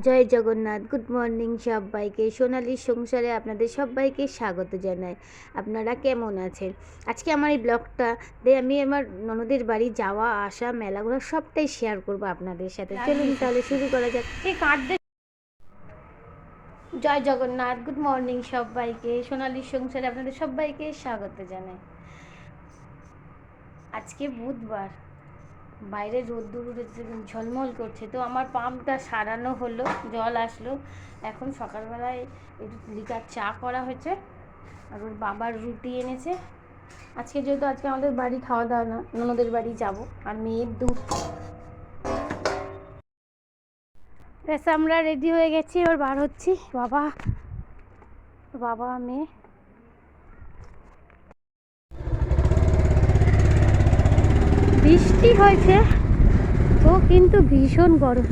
জয় Jagannath. Good morning সবাইকে। সোনালির সংসারে আপনাদের সবাইকে স্বাগত জানাই। আপনারা কেমন আছেন? আজকে আমার এই ব্লগটা আমি আমার ননদের বাড়ি যাওয়া আসা মেলাগুলো সবটাই শেয়ার করব আপনাদের সাথে। চলুন তাহলে শুরু করা যাক। জয় জগন্নাথ। গুড মর্নিং সবাইকে। সোনালির সংসারে আপনাদের সবাইকে স্বাগত জানাই। আজকে বুধবার, বাইরে রোদ্দুর উঠেছে, ঝলমল করছে। তো আমার পাম্পটা সারানো হলো, জল আসলো। এখন সকালবেলায় একটু লিকার চা করা হয়েছে, আর ওর বাবার রুটি এনেছে। যেহেতু আজকে আমাদের বাড়ি খাওয়া দাওয়া না, ননদের বাড়ি যাব। আর মেয়ের দুধ। ব্যাস আমরা রেডি হয়ে গেছি, এবার বার হচ্ছি। বাবা বাবা মেয়ে। বৃষ্টি হয়েছে তো, কিন্তু ভীষণ গরম।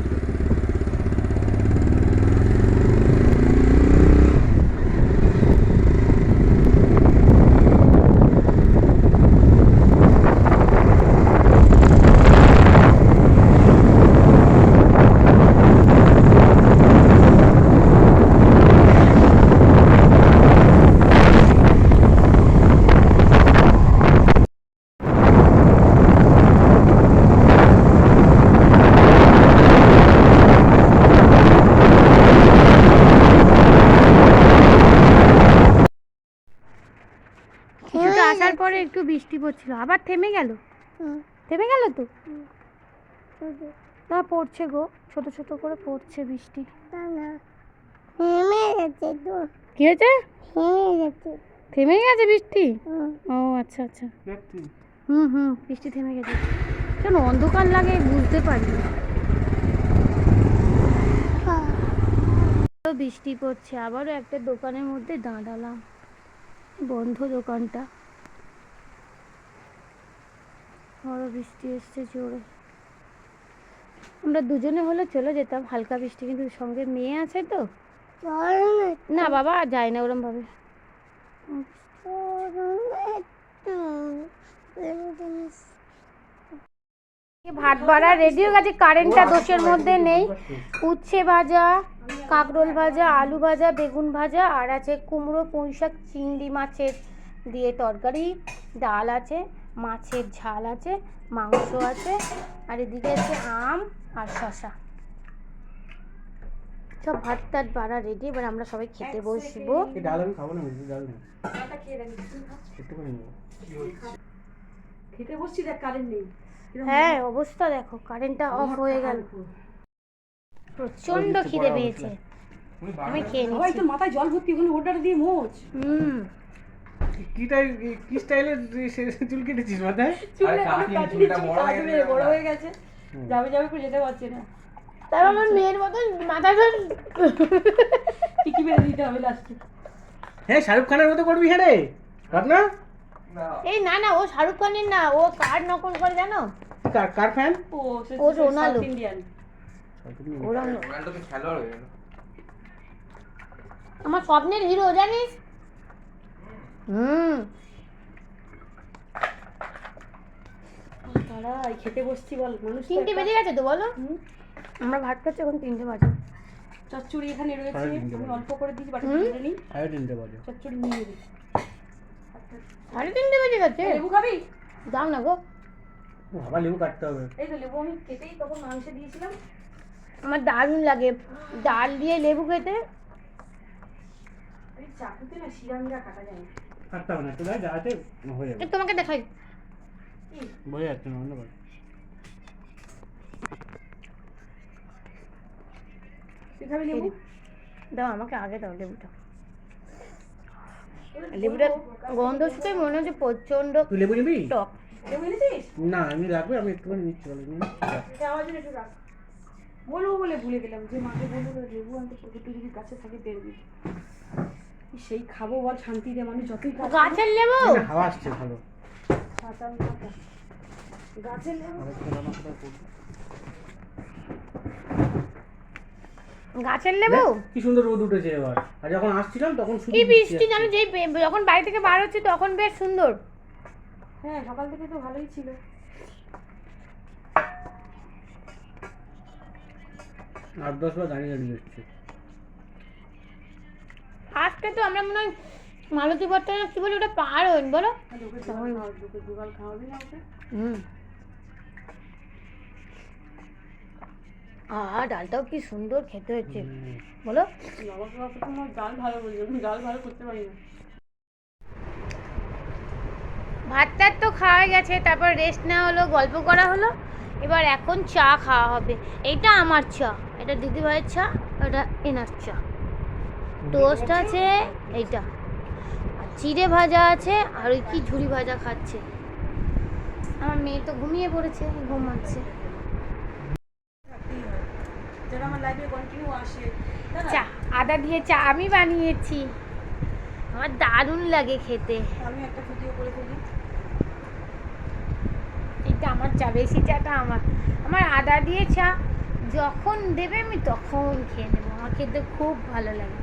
কিছুটা আসার পরে একটু বৃষ্টি পড়ছিল, আবার থেমে গেল। থেমে গেল তো, না পড়ছে গো, ছোট ছোট করে পড়ছে বৃষ্টি। কি হয়েছে? থেমে গেছে বৃষ্টি? ও আচ্ছা আচ্ছা। বৃষ্টি থেমে গেছে। কেন অন্ধকার লাগে বুঝতে পারি। বৃষ্টি পড়ছে। আবারও একটা দোকানের মধ্যে দাঁড়ালাম, বন্ধ দোকানটা। বড় বৃষ্টি এসছে জোরে। আমরা দুজনে হলে চলে যেতাম, হালকা বৃষ্টি, কিন্তু সঙ্গে মেয়ে আছে তো। না বাবা যায় না ওরম ভাবে। ভাত বাড়া রেডি হয়ে গেছে, কারেন্টটা দোষের মধ্যে নেই। উচ্ছে ভাজা, কাঁকরোল ভাজা, আলু ভাজা, বেগুন ভাজা, আর আছে কুমড়ো, পুঁই শাক, চিংড়ি মাছের দিয়ে তরকারি, ডাল আছে, মাছের ঝাল আছে, মাংস আছে, আর এদিকে আছে আম আর শশা। সব ভাত টাত বাড়া রেডি। এবার আমরা সবাই খেতে বসবো। ডাল আমি খাবো না, ডাল নেই। খেতে বসছি, দেখ কারেন্ট নেই। হ্যাঁ অবস্থা দেখো, কারেন্টটা অফ হয়ে গেল। প্রচন্ড খিদে পেয়েছে, আমি খেয়ে নিচ্ছি। সবাই তো মাথায় জল ভর্তি, ওখানে ওটার দিয়ে মোচ। কি স্টাইলের চুল কেটেছিস মাথায়? বড় হয়ে গেছে, যাবে যাবে করে যেতে পারছে না। তাই আমার মেয়ের মতন মাথা টিকি বেঁধে দিতে হবে লাস্টে। হ্যাঁ শাহরুখ খানের মতো করবি। হ্যাঁ রে না, এই না না, ও শাহরুখ খানের না, ও কার নকল করে জানো? কার ফ্যান? ও রোনাল্ডো ইন্ডিয়ান। রোনাল্ডো তো খেলোয়াড় হয়ে গেল। আমার স্বপ্নের হিরো জানিস। তারাই খেতে বসছি বল, মানুষ 3টে বেজে গেছে তো বলো। আমরা ভাত খাচ্ছি এখন 3টে বাজে। চচ্চড়ি এখানে রয়েছে, আমি অল্প করে দিয়েছি, বাটি করে নিই। 3:30 বাজে চচ্চড়ি নিয়ে নেবি। 3:30 বেজে গেছে। লেবু খাবি? দাও না গো, আবার লেবু কাটতে হবে। এই তো লেবু আমি কেটেই তখন মাংসে দিয়েছিলাম। আমার দারুণ লাগে ডাল দিয়ে লেবু খেতে। এই চাকুতে না শিরামিরা কাটা যায় না। কাটতে হবে না, তো যা আছে হয়ে যাবে। তোমাকে দেখাই, বোঝা যাচ্ছে না অন্য বার। তুই খাবি লেবু? দাও আমাকে আগে দাও লেবুটা। লেবুটা গন্ধ শুকে মনে হচ্ছে প্রচন্ড তুই লেবু নিবি? টক। লেবু এনেছিস? না আমি লাগবে, আমি একটুখানি নিচ্ছি। আমার জন্য একটু রাখ। বলবো বলে ভুলে গেলাম যে মাকে বলবো লেবু আনতে, তুই যদি গাছে থাকে দিয়ে দিবি। সেই খাবো বল শান্তিতে, মানুষ যতই গাছের লেবু। হাওয়া আসছে ভালো। গাছের লেবু, গাছের লেবু। কি সুন্দর রোদ উঠেছে এবার। আর যখন আসছিলাম তখন শুধু কি বৃষ্টি জানো, যেই যখন বাড়ি থেকে বার হচ্ছে তখন বেশ সুন্দর। হ্যাঁ সকাল থেকে তো ভালোই ছিল। 8-10 বার দাঁড়িয়ে দাঁড়িয়ে হচ্ছে। আজকে তো আমরা মনে হয় মালতী ভট্টা কি বলি ওটা পার হইন বলো। লোকে দুগাল খাওয়াবি না ওকে? ডালটাও কি সুন্দর খেতে হচ্ছে বলো। বাবা তোমার ডাল ভালো বলছো, আমি ডাল ভালো করতে পারি না। ভাতটা তো খাওয়া গেছে, তারপর রেস্ট নেওয়া হলো, গল্প করা হলো, এবার এখন চা খাওয়া হবে। এইটা আমার চা, এটা দিদিভাইয়ের চা, এটা এনার চা। টোস্ট আছে এইটা, আর চিড়ে ভাজা আছে, আর ওই কি ঝুড়ি ভাজা খাচ্ছে। আমার মেয়ে তো ঘুমিয়ে পড়েছে, ঘুমাচ্ছে। যারা আমার লাইফে কন্টিনিউ আসে, চা আদা দিয়ে চা আমি বানিয়েছি, আমার দারুণ লাগে খেতে। আমি একটা ভিডিও করে ফেলি। এটা আমার চা, বেশি চাটা আমার। আমার আদা দিয়ে চা যখন দেবে আমি তখন খেয়ে নেবো, আমার খেতে খুব ভালো লাগে।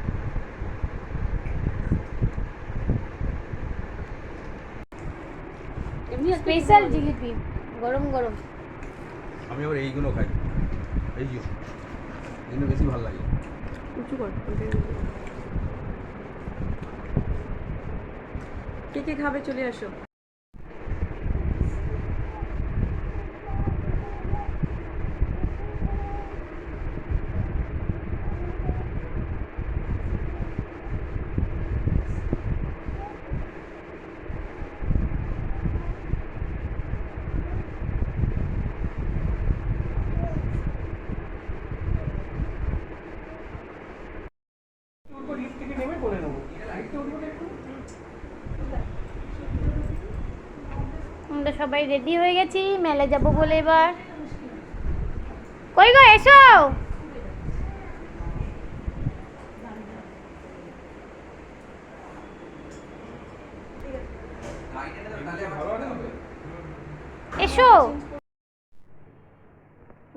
এমনি স্পেশাল জিলিপি গরম গরম। আমি আবার এইগুলো খাই, এই যে এগুলো বেশি ভালো লাগে। উঁচু কর। কে কে খাবে চলে আসো। লিফট থেকে নেমে করে নেবো। আমরা সবাই রেডি হয়ে গেছি মেলা যাব বলে। এবার কই গো এসো, এসো।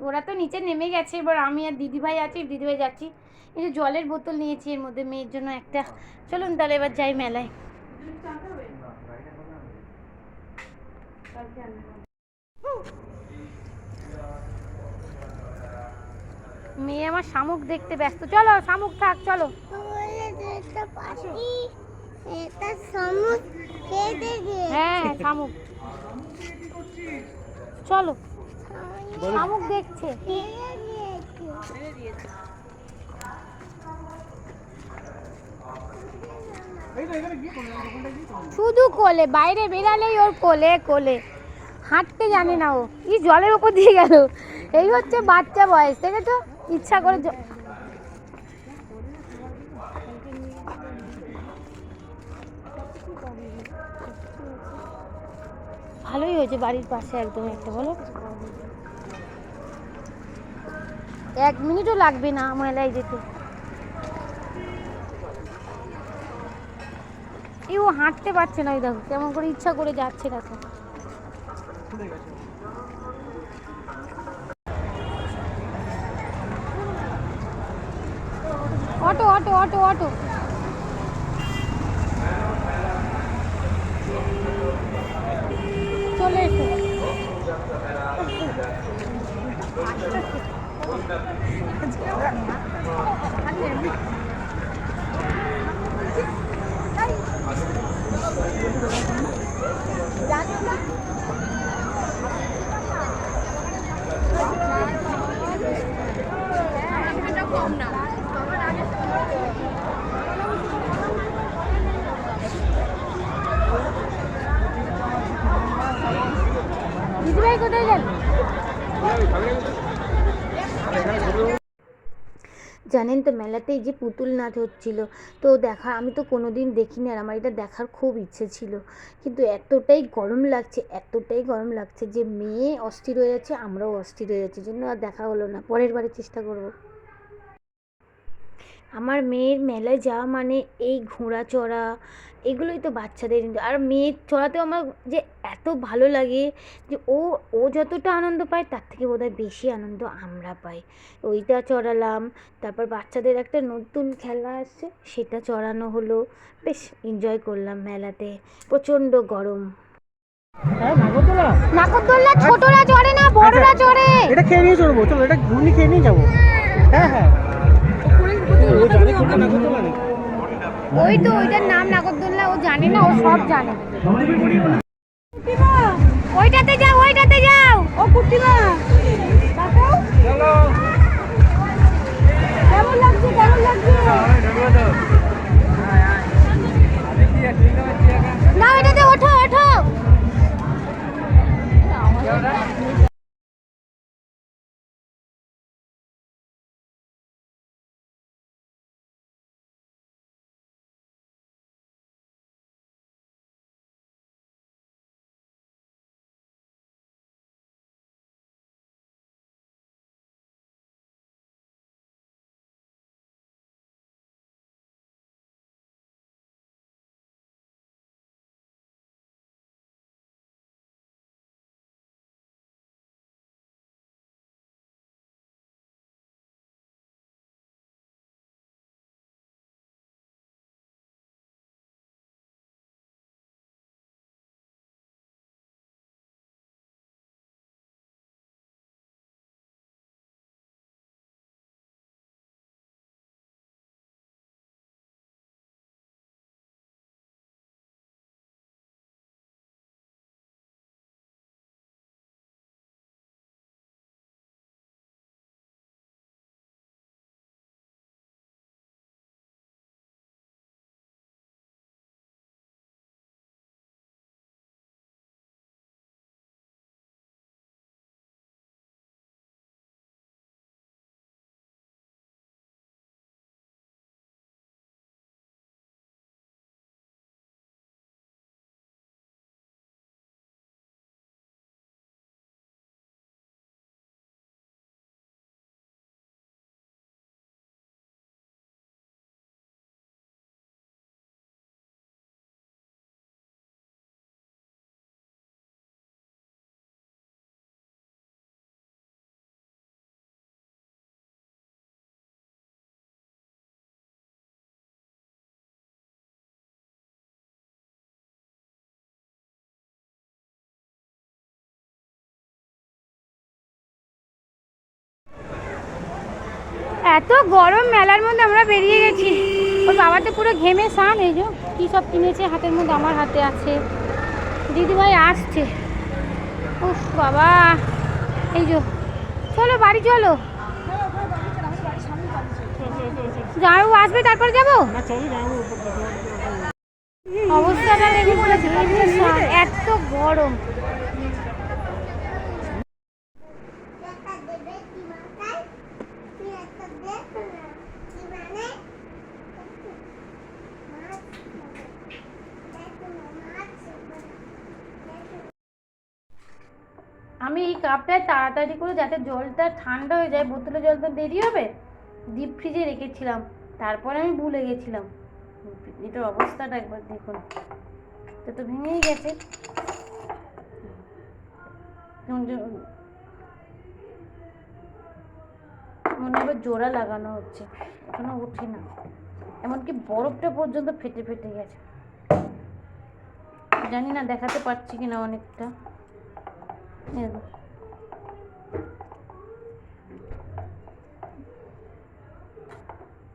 ওরা তো নিচে নেমে গেছে, এবার আমি আর দিদিভাই আছি, দিদিভাই যাচ্ছি। এই যে জলের বোতল নিয়েছি, এর মধ্যে মেয়ের জন্য একটা। চলুন তাহলে এবার যাই মেলায়। মেয়ে আমার শামুক দেখতে ব্যস্ত। চলো শামুক থাক, চলো। হ্যাঁ শামুক, চলো। শামুক দেখছে। শুধু কোলে, বাইরে বেরালেই ওর কোলে কোলে, হাঁটতে জানে না ও। ই জলের ওপর দিয়ে গেল। এই হচ্ছে বাচ্চা বয়স, দেখেছো? ইচ্ছা করে ভালোই হয়েছে বাড়ির পাশে একদম একটা, বলো 1 মিনিটও লাগবে না মেলায় যেতে। ও হাঁটতে পারছে না, ওই দেখো কেমন করে ইচ্ছা করে যাচ্ছে। দেখো অটো অটো অটো অটো। চলে এসো। দিদিভাই কোথায় গেল? জানেন তো মেলাতে এই যে পুতুল নাচ হচ্ছিল, তো দেখা আমি তো কোনোদিন দেখিনি, আর আমার এটা দেখার খুব ইচ্ছে ছিল। কিন্তু এতটাই গরম লাগছে, এতটাই গরম লাগছে যে মেয়ে অস্থির হয়ে যাচ্ছে, আমরাও অস্থির হয়ে যাচ্ছে, জন্য আর দেখা হলো না। পরের বারে চেষ্টা করব। আমার মেয়ের মেলায় যাওয়া মানে এই ঘোড়া চড়া, এগুলোই তো বাচ্চাদের। আর মেয়ের চড়াতেও আমার যে এত ভালো লাগে যে ও যতটা আনন্দ পায় তার থেকে বোধহয় বেশি আনন্দ আমরা পাই। ওইটা চড়ালাম, তারপর বাচ্চাদের একটা নতুন খেলা আসছে সেটা চড়ানো হলো, বেশ এনজয় করলাম মেলাতে। প্রচণ্ড গরম। হ্যাঁ নাগরদোলা, নাগরদোল্লা ছোটরা চড়ে না, বড়রা চড়ে। এটা খেয়ে নিয়ে চড়বো, চলো এটা ঘুগনি খেয়ে নিয়ে যাবো। হ্যাঁ হ্যাঁ ও জানে কোনটা নাগরদোলা নেই। ওই তো ওইটার নাম নাগরদোলনা, ও জানে না, ও সব জানে। ওইটাতে যাও, ওইটাতে যাও। ও কুটিমা তাকাও, চলো কেমন লাগছে কেমন লাগছে? না ওইটাতে ওঠো ওঠো। এত গরম, মেলার মধ্যে আমরা বেরিয়ে গেছি। ওর বাবা তো পুরো ঘেমে স্নান। এই যে কী সব কিনেছে হাতের মধ্যে, আমার হাতে আছে। দিদিভাই আসছে। উফ বাবা, এই যে চলো বাড়ি চলো। জামাইবাবু আসবে তারপর যাবো। না চলো যাবো উপর দেখো। অবস্থাটা দেখে পুরো ঘেমে স্নান, এত গরম। আমি এই কাপটায় তাড়াতাড়ি করে, যাতে জলটা ঠান্ডা হয়ে যায়, বোতলে জলটা দেরি হবে, ডিপ ফ্রিজে রেখেছিলাম। তারপরে আমি ভুলে গেছিলাম। এটার অবস্থাটা একবার দেখুন, এটা তো ভেঙেই গেছে। মনে হবে জোড়া লাগানো হচ্ছে, এখনো উঠে না। এমনকি বরফটা পর্যন্ত ফেটে ফেটে গেছে। জানি না দেখাতে পারছি কিনা অনেকটা।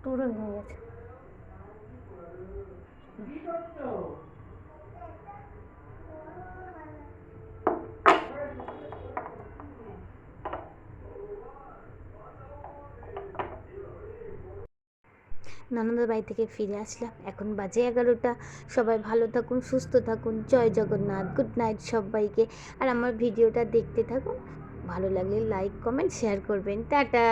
পুরো ভেঙে গেছে। ননদের বাড়ি থেকে ফিরে আসলাম, এখন বাজে 11টা। সবাই ভালো থাকুন, সুস্থ থাকুন, জয় জগন্নাথ, গুড নাইট সবাইকে। আর আমার ভিডিওটা দেখতে থাকুন, ভালো লাগলে লাইক কমেন্ট শেয়ার করবেন। টাটা।